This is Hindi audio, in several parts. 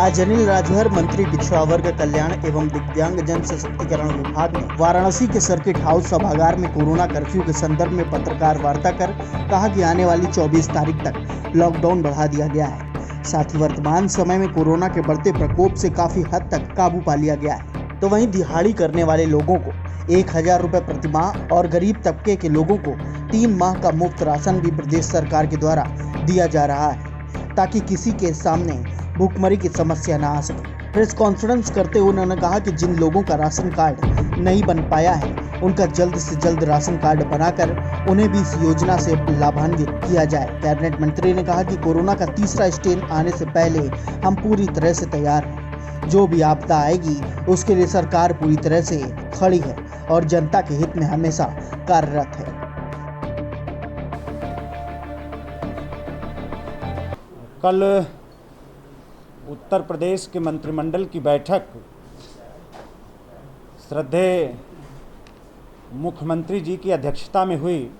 आज अनिल राजभर मंत्री पिछड़ा वर्ग कल्याण एवं दिव्यांग जन सशक्तिकरण विभाग ने वाराणसी के सर्किट हाउस सभागार में कोरोना कर्फ्यू के संदर्भ में पत्रकार वार्ता कर कहा कि आने वाली 24 तारीख तक लॉकडाउन बढ़ा दिया गया है। साथ ही वर्तमान समय में कोरोना के बढ़ते प्रकोप से काफी हद तक काबू पा लिया गया है। तो वहीं दिहाड़ी करने वाले लोगों को 1000 रुपये प्रति माह और गरीब तबके के लोगों को 3 माह का मुफ्त राशन भी प्रदेश सरकार के द्वारा दिया जा रहा है, ताकि किसी के सामने भूखमरी की समस्या न आ सके। प्रेस कॉन्फ्रेंस करते हुए उन्होंने कहा कि जिन लोगों का राशन कार्ड नहीं बन पाया है, उनका जल्द से जल्द राशन कार्ड बनाकर उन्हें भी इस योजना से लाभान्वित किया जाए। कैबिनेट मंत्री ने कहा कि कोरोना का तीसरा स्टेज आने से पहले हम पूरी तरह से तैयार हैं। जो भी आपदा आएगी उसके लिए सरकार पूरी तरह से खड़ी है और जनता के हित में हमेशा कार्यरत है। कल उत्तर प्रदेश के मंत्रिमंडल की बैठक श्रद्धेय मुख्यमंत्री जी की अध्यक्षता में हुई।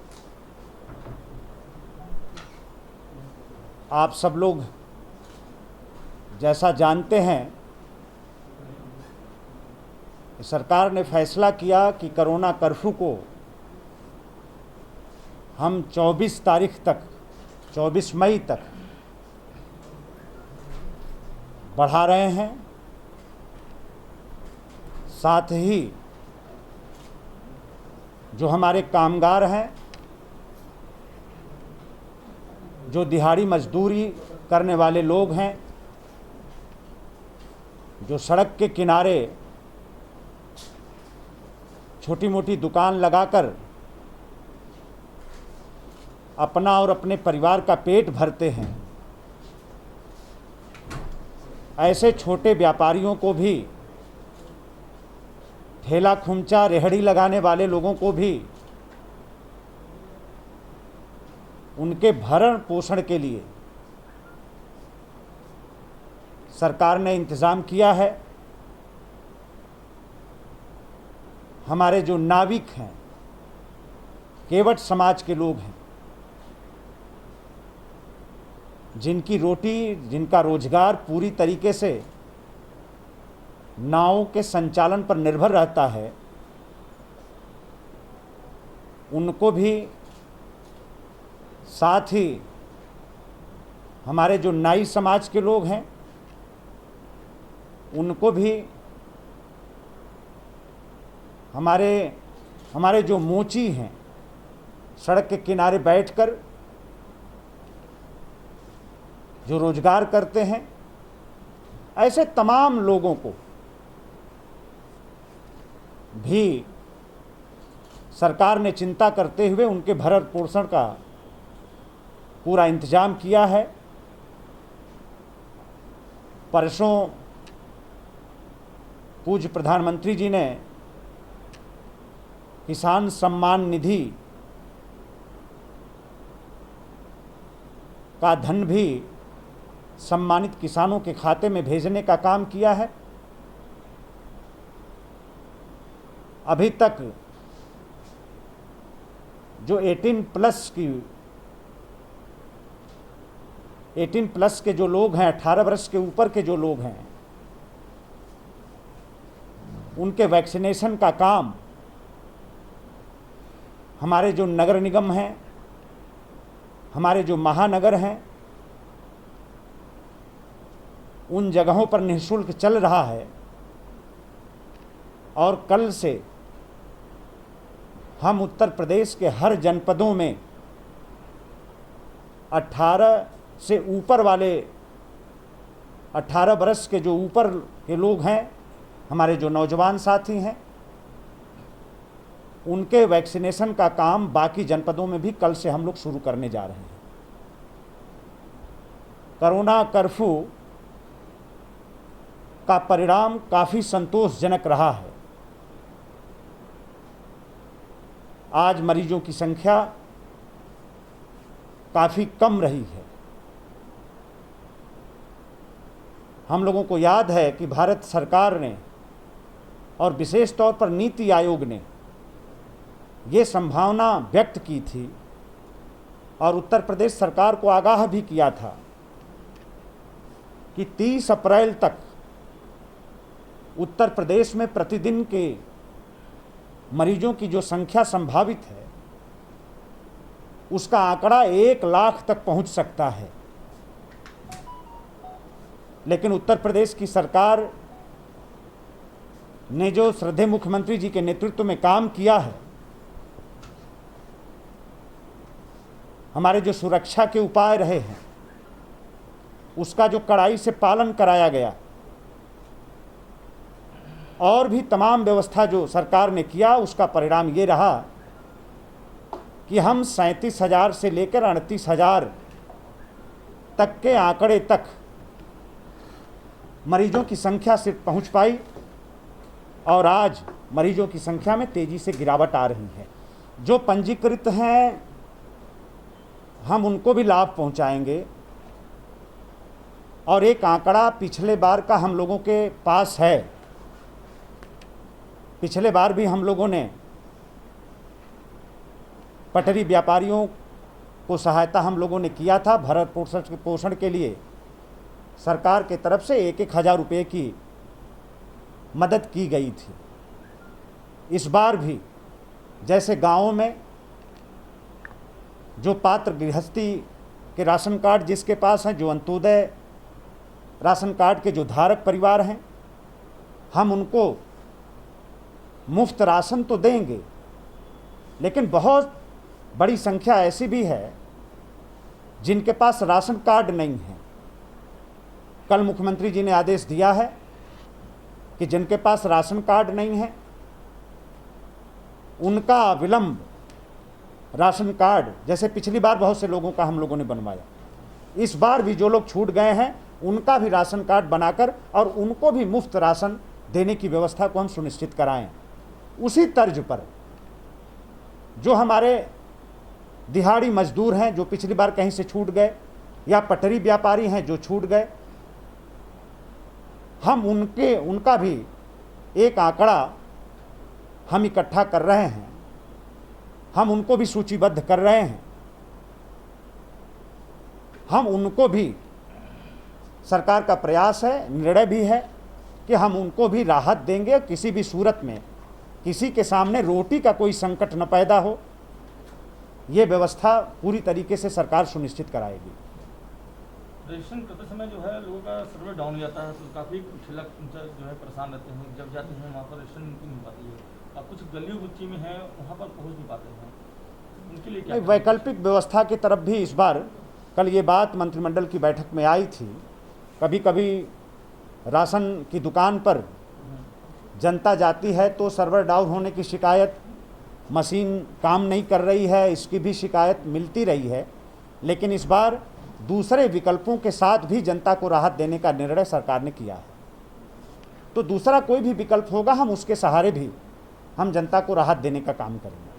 आप सब लोग जैसा जानते हैं, सरकार ने फैसला किया कि कोरोना कर्फ्यू को हम 24 तारीख तक, 24 मई तक बढ़ा रहे हैं। साथ ही जो हमारे कामगार हैं, जो दिहाड़ी मजदूरी करने वाले लोग हैं, जो सड़क के किनारे छोटी मोटी दुकान लगाकर अपना और अपने परिवार का पेट भरते हैं, ऐसे छोटे व्यापारियों को भी, ठेला खुमचा रेहड़ी लगाने वाले लोगों को भी उनके भरण पोषण के लिए सरकार ने इंतज़ाम किया है। हमारे जो नाविक हैं, केवट समाज के लोग हैं, जिनकी रोटी, जिनका रोजगार पूरी तरीके से नावों के संचालन पर निर्भर रहता है, उनको भी, साथ ही हमारे जो नाई समाज के लोग हैं उनको भी, हमारे जो मोची हैं, सड़क के किनारे बैठकर जो रोजगार करते हैं, ऐसे तमाम लोगों को भी सरकार ने चिंता करते हुए उनके भरण पोषण का पूरा इंतजाम किया है। परसों पूज्य प्रधानमंत्री जी ने किसान सम्मान निधि का धन भी सम्मानित किसानों के खाते में भेजने का काम किया है। अभी तक जो 18 प्लस के जो लोग हैं, 18 वर्ष के ऊपर के जो लोग हैं, उनके वैक्सीनेशन का काम हमारे जो नगर निगम हैं, हमारे जो महानगर हैं, उन जगहों पर निःशुल्क चल रहा है। और कल से हम उत्तर प्रदेश के हर जनपदों में 18 से ऊपर वाले, 18 वर्ष के जो ऊपर के लोग हैं, हमारे जो नौजवान साथी हैं, उनके वैक्सीनेशन का काम बाकी जनपदों में भी कल से हम लोग शुरू करने जा रहे हैं। कोरोना कर्फ्यू का परिणाम काफ़ी संतोषजनक रहा है। आज मरीजों की संख्या काफ़ी कम रही है। हम लोगों को याद है कि भारत सरकार ने और विशेष तौर पर नीति आयोग ने ये संभावना व्यक्त की थी और उत्तर प्रदेश सरकार को आगाह भी किया था कि 30 अप्रैल तक उत्तर प्रदेश में प्रतिदिन के मरीजों की जो संख्या संभावित है उसका आंकड़ा 1 लाख तक पहुंच सकता है। लेकिन उत्तर प्रदेश की सरकार ने जो श्रद्धेय मुख्यमंत्री जी के नेतृत्व में काम किया है, हमारे जो सुरक्षा के उपाय रहे हैं उसका जो कड़ाई से पालन कराया गया और भी तमाम व्यवस्था जो सरकार ने किया, उसका परिणाम ये रहा कि हम 37,000 से लेकर 38,000 तक के आंकड़े तक मरीजों की संख्या से पहुंच पाई और आज मरीजों की संख्या में तेजी से गिरावट आ रही है। जो पंजीकृत हैं हम उनको भी लाभ पहुंचाएंगे और एक आंकड़ा पिछले बार का हम लोगों के पास है। पिछले बार भी हम लोगों ने पटरी व्यापारियों को सहायता हम लोगों ने किया था। भरण पोषण के लिए सरकार के तरफ से 1,000 रुपये की मदद की गई थी। इस बार भी जैसे गांवों में जो पात्र गृहस्थी के राशन कार्ड जिसके पास हैं, जो अंत्योदय राशन कार्ड के जो धारक परिवार हैं, हम उनको मुफ्त राशन तो देंगे, लेकिन बहुत बड़ी संख्या ऐसी भी है जिनके पास राशन कार्ड नहीं है। कल मुख्यमंत्री जी ने आदेश दिया है कि जिनके पास राशन कार्ड नहीं है उनका अविलंब राशन कार्ड, जैसे पिछली बार बहुत से लोगों का हम लोगों ने बनवाया, इस बार भी जो लोग छूट गए हैं उनका भी राशन कार्ड बनाकर और उनको भी मुफ्त राशन देने की व्यवस्था को हम सुनिश्चित कराएं। उसी तर्ज पर जो हमारे दिहाड़ी मजदूर हैं जो पिछली बार कहीं से छूट गए या पटरी व्यापारी हैं जो छूट गए, हम उनका भी एक आंकड़ा हम इकट्ठा कर रहे हैं, हम उनको भी सूचीबद्ध कर रहे हैं। हम उनको भी, सरकार का प्रयास है, निर्णय भी है कि हम उनको भी राहत देंगे। किसी भी सूरत में किसी के सामने रोटी का कोई संकट न पैदा हो, ये व्यवस्था पूरी तरीके से सरकार सुनिश्चित कराएगी। रजिस्ट्रेशन करते समय जो है लोगों का सर्वर डाउन हो जाता है तो काफ़ी छिलक जो है परेशान रहते हैं। जब जाते हैं वहाँ पर रजिस्ट्रेशन नहीं हो पाती है और कुछ गली गुच्ची में है वहाँ पर पहुँच नहीं पाते हैं, उनके लिए क्या वैकल्पिक व्यवस्था की तरफ भी इस बार कल ये बात मंत्रिमंडल की बैठक में आई थी। कभी कभी राशन की दुकान पर जनता जाती है तो सर्वर डाउन होने की शिकायत, मशीन काम नहीं कर रही है, इसकी भी शिकायत मिलती रही है। लेकिन इस बार दूसरे विकल्पों के साथ भी जनता को राहत देने का निर्णय सरकार ने किया है। तो दूसरा कोई भी विकल्प होगा हम उसके सहारे भी हम जनता को राहत देने का काम करेंगे।